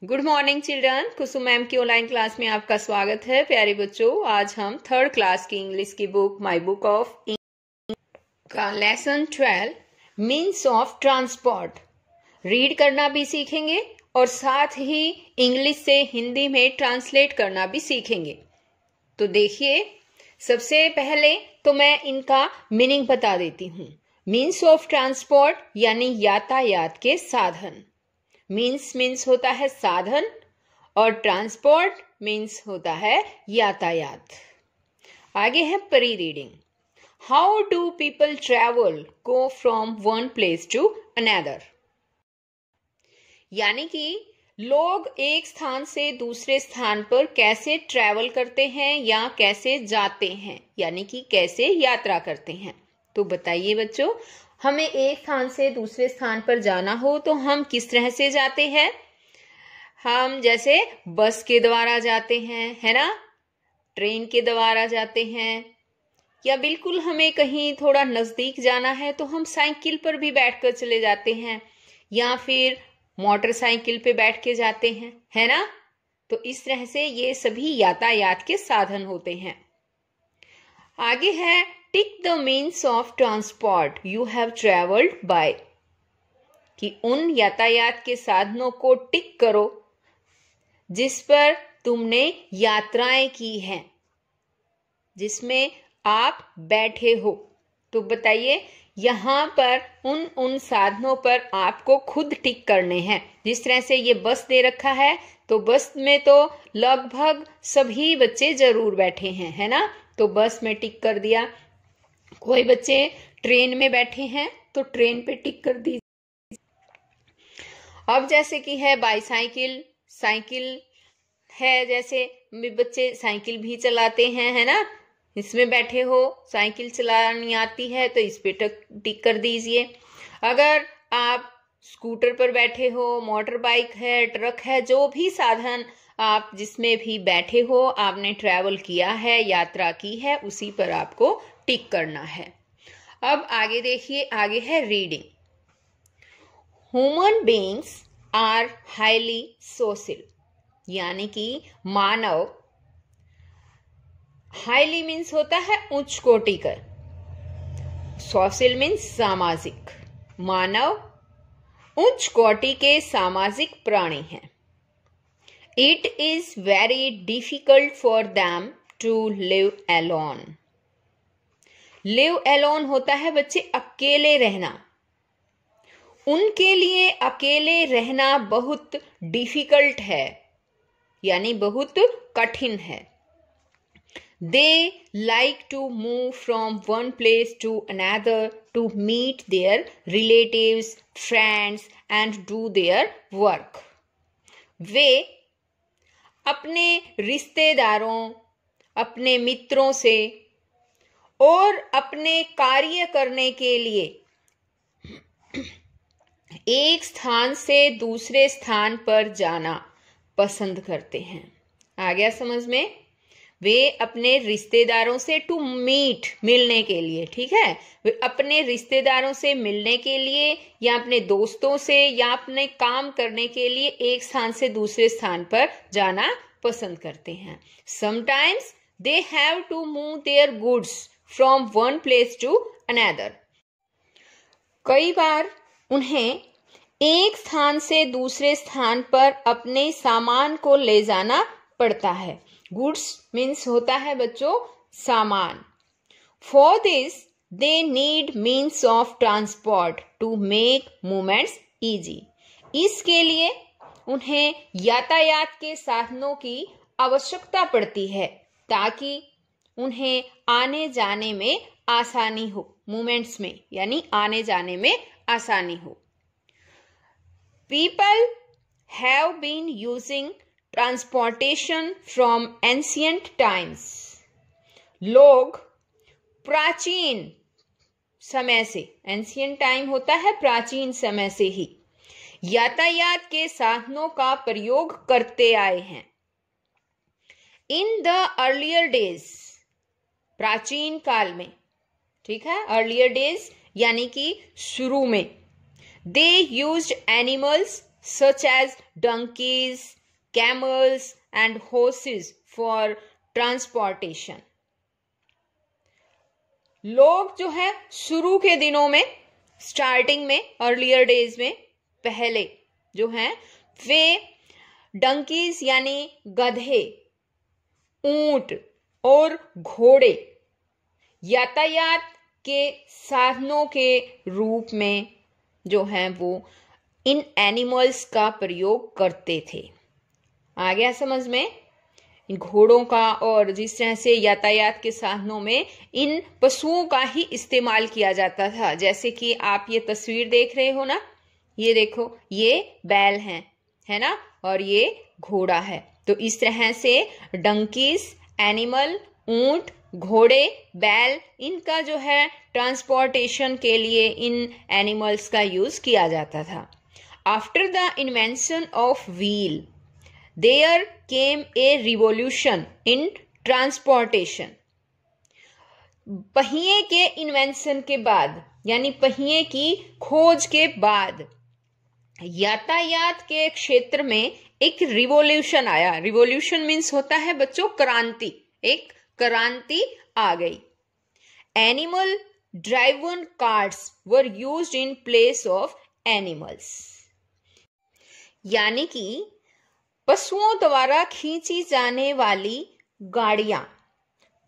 Good morning children. Kusum ma'am की online class में आपका स्वागत है। प्यारे बच्चों, आज हम थर्ड क्लास की इंग्लिश की बुक माई बुक ऑफ का lesson 12 means of transport read करना भी सीखेंगे और साथ ही इंग्लिश से हिंदी में ट्रांसलेट करना भी सीखेंगे। तो देखिए, सबसे पहले तो मैं इनका मीनिंग बता देती हूँ। मीन्स ऑफ ट्रांसपोर्ट यानी यातायात के साधन। मीन्स होता है साधन और ट्रांसपोर्ट मीन्स होता है यातायात। आगे है परी reading. How do people travel go from one place to another. यानी कि लोग एक स्थान से दूसरे स्थान पर कैसे ट्रेवल करते हैं या कैसे जाते हैं, यानी कि कैसे यात्रा करते हैं। तो बताइए बच्चों, हमें एक स्थान से दूसरे स्थान पर जाना हो तो हम किस तरह से जाते हैं? हम जैसे बस के द्वारा जाते हैं, है ना, ट्रेन के द्वारा जाते हैं, या बिल्कुल हमें कहीं थोड़ा नजदीक जाना है तो हम साइकिल पर भी बैठकर चले जाते हैं या फिर मोटरसाइकिल पे बैठ के जाते हैं, है ना। तो इस तरह से ये सभी यातायात के साधन होते हैं। आगे है tick the means of transport you have travelled by, कि उन यातायात के साधनों को टिक करो जिस पर तुमने यात्राएं की हैं, जिसमें आप बैठे हो। तो बताइए, यहाँ पर उन साधनों पर आपको खुद टिक करने हैं। जिस तरह से ये बस दे रखा है तो बस में तो लगभग सभी बच्चे जरूर बैठे हैं, है ना। तो बस में टिक कर दिया। कोई बच्चे ट्रेन में बैठे हैं तो ट्रेन पे टिक कर दीजिए। अब जैसे कि है बाईसाइकिल, साइकिल है, जैसे बच्चे साइकिल भी चलाते हैं, है ना। इसमें बैठे हो, साइकिल चलानी आती है तो इस पे टिक कर दीजिए। अगर आप स्कूटर पर बैठे हो, मोटर बाइक है, ट्रक है, जो भी साधन आप जिसमें भी बैठे हो, आपने ट्रैवल किया है, यात्रा की है, उसी पर आपको टिक करना है। अब आगे देखिए, आगे है reading. Human beings are highly social, यानी कि मानव, हाईली मीन्स होता है उच्च कोटि का, सोशल मीन्स सामाजिक। मानव उच्च कोटि के सामाजिक प्राणी हैं। It is very difficult for them to live alone. Live alone होता है बच्चे अकेले रहना। उनके लिए अकेले रहना बहुत डिफिकल्ट है, यानी बहुत कठिन है। They like to move from one place to another to meet their relatives, friends and do their work. वे अपने रिश्तेदारों, अपने मित्रों से और अपने कार्य करने के लिए एक स्थान से दूसरे स्थान पर जाना पसंद करते हैं। आ गया समझ में? वे अपने रिश्तेदारों से टू मीट, मिलने के लिए, ठीक है, वे अपने रिश्तेदारों से मिलने के लिए या अपने दोस्तों से या अपने काम करने के लिए एक स्थान से दूसरे स्थान पर जाना पसंद करते हैं। Sometimes they have to move their goods from one place to another. कई बार उन्हें एक स्थान से दूसरे स्थान पर अपने सामान को ले जाना पड़ता है। गुड्स मीन्स होता है बच्चों सामान। For this they need means of transport to make movements easy. इसके लिए उन्हें यातायात के साधनों की आवश्यकता पड़ती है ताकि उन्हें आने जाने में आसानी हो। मूवमेंट्स में यानी आने जाने में आसानी हो। People have been using transportation from ancient times. लोग प्राचीन समय से, एंशियंट टाइम होता है प्राचीन समय से ही, यातायात के साधनों का प्रयोग करते आए हैं। इन द अर्लियर डेज, प्राचीन काल में, ठीक है, अर्लियर डेज यानी कि शुरू में, they used animals such as donkeys, camels and horses for transportation. लोग जो है शुरू के दिनों में, स्टार्टिंग में, अर्लियर डेज में, पहले जो है वे डंकीज यानी गधे, ऊंट और घोड़े यातायात के साधनों के रूप में जो है वो इन एनिमल्स का प्रयोग करते थे। आ गया समझ में? इन घोड़ों का और जिस तरह से यातायात के साधनों में इन पशुओं का ही इस्तेमाल किया जाता था। जैसे कि आप ये तस्वीर देख रहे हो ना, ये देखो, ये बैल है ना, और ये घोड़ा है। तो इस तरह से डंकीज, एनिमल, ऊंट, घोड़े, बैल, इनका जो है ट्रांसपोर्टेशन के लिए इन एनिमल्स का यूज किया जाता था। After the invention of wheel there came a revolution in transportation. पहिए के इन्वेंशन के बाद यानी पहिए की खोज के बाद यातायात के क्षेत्र में एक रिवॉल्यूशन आया। रिवॉल्यूशन मीन्स होता है बच्चों क्रांति, एक क्रांति आ गई। Animal driven cars were used in place of animals, यानी कि पशुओं द्वारा खींची जाने वाली गाड़ियां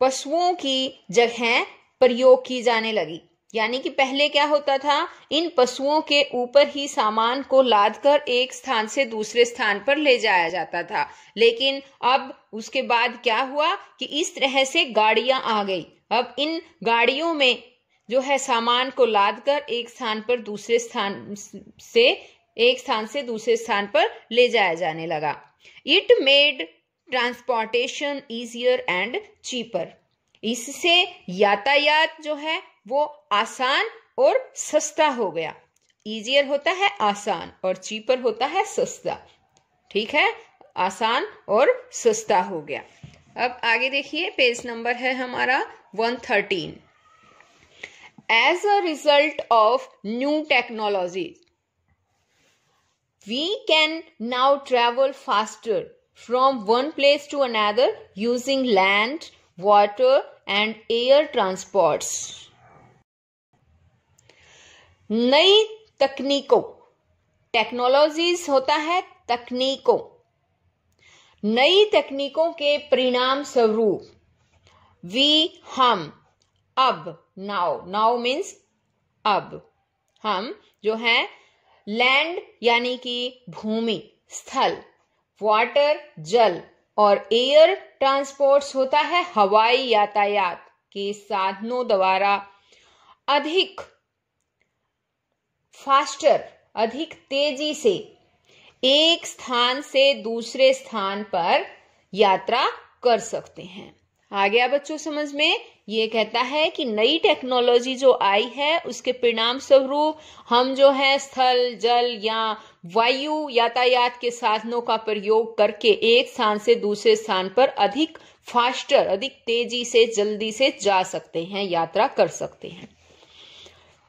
पशुओं की जगह प्रयोग की जाने लगी। यानी कि पहले क्या होता था, इन पशुओं के ऊपर ही सामान को लादकर एक स्थान से दूसरे स्थान पर ले जाया जाता था। लेकिन अब उसके बाद क्या हुआ कि इस तरह से गाड़ियां आ गई। अब इन गाड़ियों में जो है सामान को लादकर एक स्थान से दूसरे स्थान पर ले जाया जाने लगा। It made transportation easier and cheaper. इससे यातायात जो है वो आसान और सस्ता हो गया। इजियर होता है आसान और चीपर होता है सस्ता। ठीक है, आसान और सस्ता हो गया। अब आगे देखिए, पेज नंबर है हमारा 113। As a result of new technology we can now travel faster from one place to another using land, water and air transports. नई तकनीकों, टेक्नोलॉजीज होता है तकनीकों, नई तकनीकों के परिणाम स्वरूप हम अब, नाउ मीन्स अब, हम जो है लैंड यानी कि भूमि, स्थल, वाटर जल और एयर ट्रांसपोर्ट्स होता है हवाई यातायात के साधनों द्वारा अधिक फास्टर, अधिक तेजी से एक स्थान से दूसरे स्थान पर यात्रा कर सकते हैं। आ गया बच्चों समझ में? ये कहता है कि नई टेक्नोलॉजी जो आई है उसके परिणाम स्वरूप हम जो है स्थल, जल या वायु यातायात के साधनों का प्रयोग करके एक स्थान से दूसरे स्थान पर अधिक फास्टर, अधिक तेजी से, जल्दी से जा सकते हैं, यात्रा कर सकते हैं।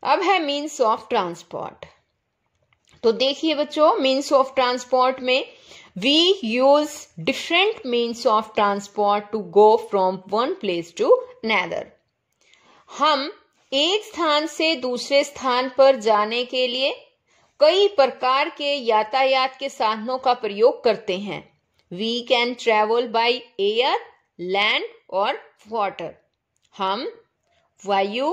अब है मीन्स ऑफ ट्रांसपोर्ट। तो देखिए बच्चों, मीन्स ऑफ ट्रांसपोर्ट में we use different means of transport to go from one place to another. हम एक स्थान से दूसरे स्थान पर जाने के लिए कई प्रकार के यातायात के साधनों का प्रयोग करते हैं। We can travel by air, land और water. हम वायु,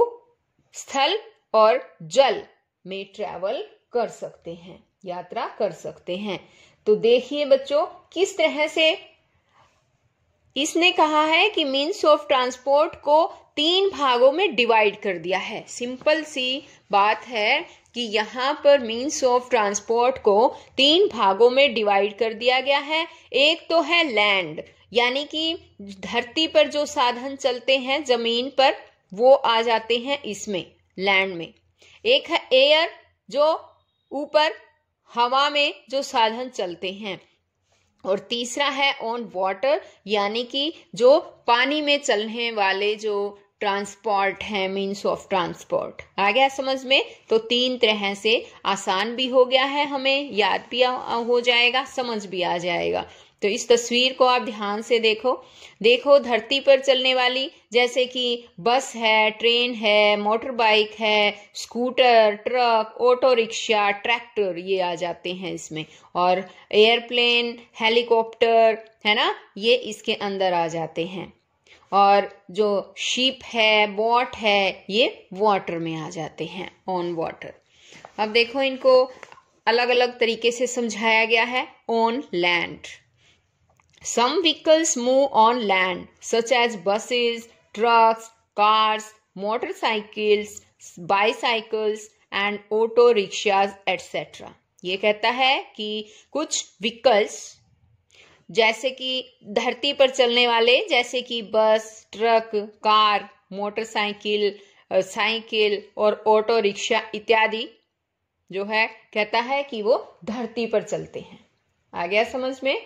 स्थल और जल में ट्रैवल कर सकते हैं, यात्रा कर सकते हैं। तो देखिए बच्चों किस तरह से इसने कहा है कि मीन्स ऑफ ट्रांसपोर्ट को 3 भागों में डिवाइड कर दिया है। सिंपल सी बात है कि यहाँ पर मीन्स ऑफ ट्रांसपोर्ट को 3 भागों में डिवाइड कर दिया गया है। एक तो है लैंड, यानी कि धरती पर जो साधन चलते हैं जमीन पर, वो आ जाते हैं इसमें, लैंड में। एक है एयर, जो ऊपर हवा में जो साधन चलते हैं। और तीसरा है ऑन वाटर, यानी कि जो पानी में चलने वाले जो ट्रांसपोर्ट है, मीन्स ऑफ ट्रांसपोर्ट। आ गया समझ में? तो 3 तरह से आसान भी हो गया है, हमें याद भी हो जाएगा, समझ भी आ जाएगा। तो इस तस्वीर को आप ध्यान से देखो। देखो धरती पर चलने वाली जैसे कि बस है, ट्रेन है, मोटर बाइक है, scooter, truck, auto rickshaw, tractor, ये आ जाते हैं इसमें। और एयरप्लेन, हेलीकॉप्टर, है ना, ये इसके अंदर आ जाते हैं। और जो शिप है, बोट है, ये वाटर में आ जाते हैं, ऑन वाटर। अब देखो इनको अलग अलग तरीके से समझाया गया है। On land, some vehicles move on land such as buses, trucks, cars, motorcycles, bicycles and auto rickshaws etc. ये कहता है कि कुछ व्हीकल्स जैसे कि धरती पर चलने वाले जैसे कि बस, ट्रक, कार, मोटरसाइकिल, साइकिल और ऑटो रिक्शा इत्यादि जो है कहता है कि वो धरती पर चलते हैं। आ गया समझ में?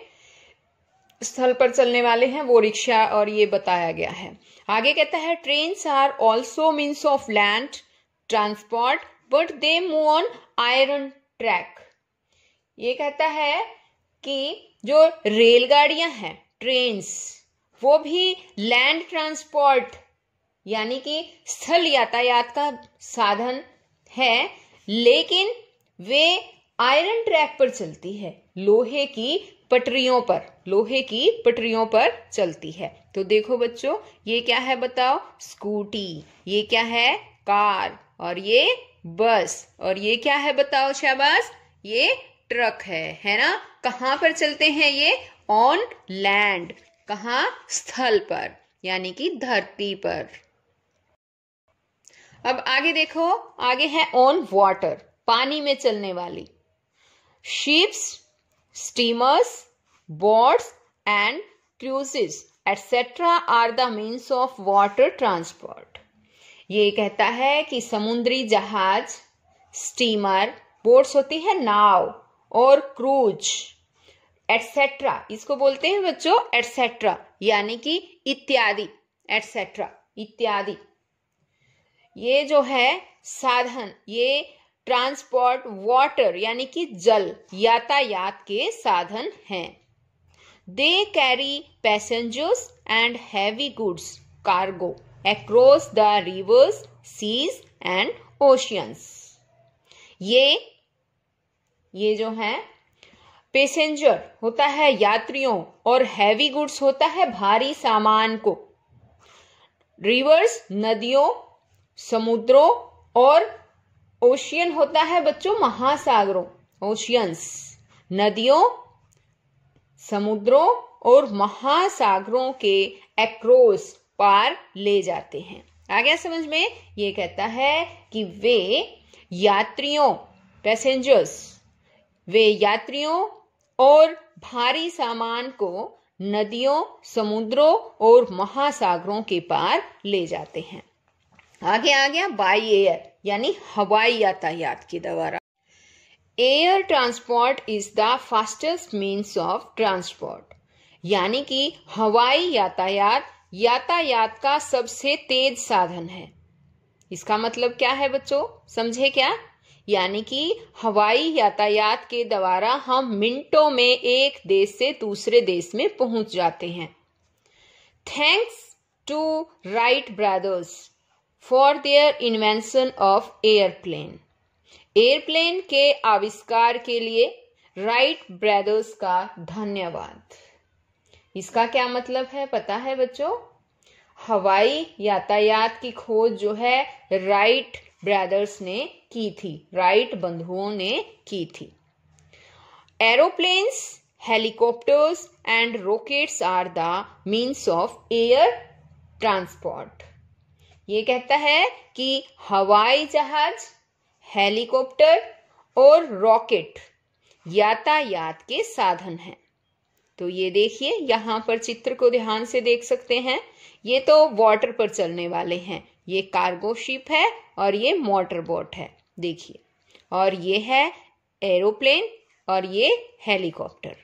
स्थल पर चलने वाले हैं वो रिक्शा, और ये बताया गया है। आगे कहता है trains are also means of land transport but they move on iron track. ये कहता है कि जो रेलगाड़ियां हैं, ट्रेन्स, वो भी लैंड ट्रांसपोर्ट यानी कि स्थल यातायात का साधन है, लेकिन वे आयरन ट्रैक पर चलती है, लोहे की पटरियों पर, लोहे की पटरियों पर चलती है। तो देखो बच्चों, ये क्या है बताओ? स्कूटी। ये क्या है? कार। और ये बस। और ये क्या है बताओ? शाबाश, ये ट्रक है ना? कहां पर चलते हैं ये? On land. कहां? स्थल पर, यानी कि धरती पर। अब आगे देखो, आगे है ऑन वाटर, पानी में चलने वाली। Ships, steamers, boats and cruises etc. are the means of water transport. ये कहता है कि समुद्री जहाज, स्टीमर, बोट्स होती है नाव, और क्रूज एटसेट्रा, इसको बोलते हैं बच्चों एटसेट्रा, यानी कि इत्यादि, एटसेट्रा इत्यादि। ये जो है साधन, ये ट्रांसपोर्ट वाटर यानी कि जल, यातायात के साधन हैं। They carry passengers and heavy goods cargo across the rivers, seas and oceans. ये जो है पैसेंजर होता है यात्रियों, और हैवी गुड्स होता है भारी सामान को। रिवर्स नदियों, समुद्रों, और ओशियन होता है बच्चों महासागरों, ओशियंस नदियों, समुद्रों और महासागरों के एक्रॉस, पार ले जाते हैं। आ गया समझ में? ये कहता है कि वे यात्रियों, पैसेंजर्स, वे यात्रियों और भारी सामान को नदियों, समुद्रों और महासागरों के पार ले जाते हैं। आगे आ गया बाय एयर, यानी हवाई यातायात के द्वारा। Air transport is the fastest means of transport, यानी कि हवाई यातायात यातायात का सबसे तेज साधन है। इसका मतलब क्या है बच्चों? समझे क्या? यानी कि हवाई यातायात के द्वारा हम मिनटों में एक देश से दूसरे देश में पहुंच जाते हैं। Thanks to Wright brothers for their invention of airplane. Airplane के आविष्कार के लिए राइट ब्रदर्स का धन्यवाद। इसका क्या मतलब है पता है बच्चों? हवाई यातायात की खोज जो है राइट ब्रदर्स ने की थी, राइट बंधुओं ने की थी। Aeroplanes, helicopters and rockets are the means of air transport. ये कहता है कि हवाई जहाज, हेलीकॉप्टर और रॉकेट यातायात के साधन हैं। तो ये देखिए, यहां पर चित्र को ध्यान से देख सकते हैं। ये तो वाटर पर चलने वाले हैं, ये कार्गो शिप है और ये मोटर बोट है, देखिए। और ये है एरोप्लेन और ये हेलीकॉप्टर।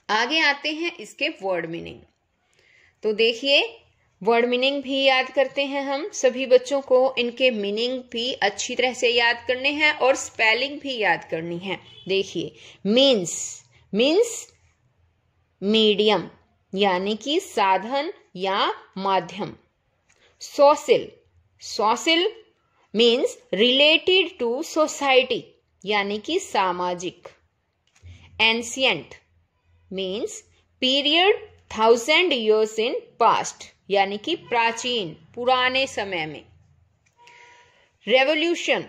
आगे आते हैं इसके वर्ड मीनिंग। तो देखिए, वर्ड मीनिंग भी याद करते हैं हम सभी बच्चों को। इनके मीनिंग भी अच्छी तरह से याद करने हैं और स्पेलिंग भी याद करनी है। देखिए, मीन्स मीडियम यानी कि साधन या माध्यम। Social means related to society यानी कि सामाजिक। Ancient means period 1000 years in past यानी कि प्राचीन पुराने समय में। रेवोल्यूशन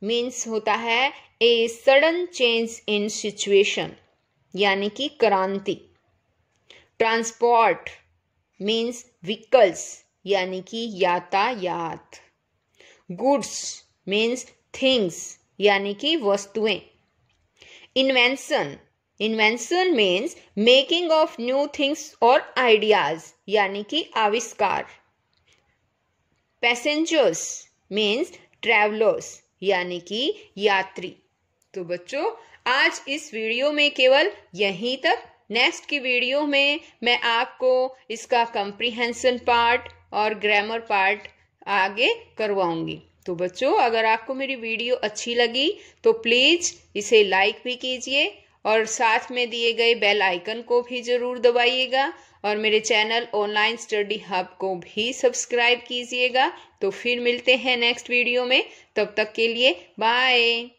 मीन्स होता है a sudden change in situation यानी कि क्रांति। ट्रांसपोर्ट मीन्स व्हीकल्स यानी कि यातायात। गुड्स मीन्स थिंग्स यानी कि वस्तुएं। Invention means making of new things और आइडियाज यानी कि आविष्कार। पैसेंजर्स मीन्स ट्रैवलर्स यानी कि यात्री। तो बच्चों, आज इस वीडियो में केवल यहीं तक। नेक्स्ट की वीडियो में मैं आपको इसका कंप्रीहेंशन पार्ट और ग्रामर पार्ट आगे करवाऊंगी। तो बच्चों, अगर आपको मेरी वीडियो अच्छी लगी तो प्लीज इसे लाइक भी कीजिए और साथ में दिए गए बेल आइकन को भी जरूर दबाइएगा और मेरे चैनल ऑनलाइन स्टडी हब को भी सब्सक्राइब कीजिएगा। तो फिर मिलते हैं नेक्स्ट वीडियो में, तब तक के लिए बाय।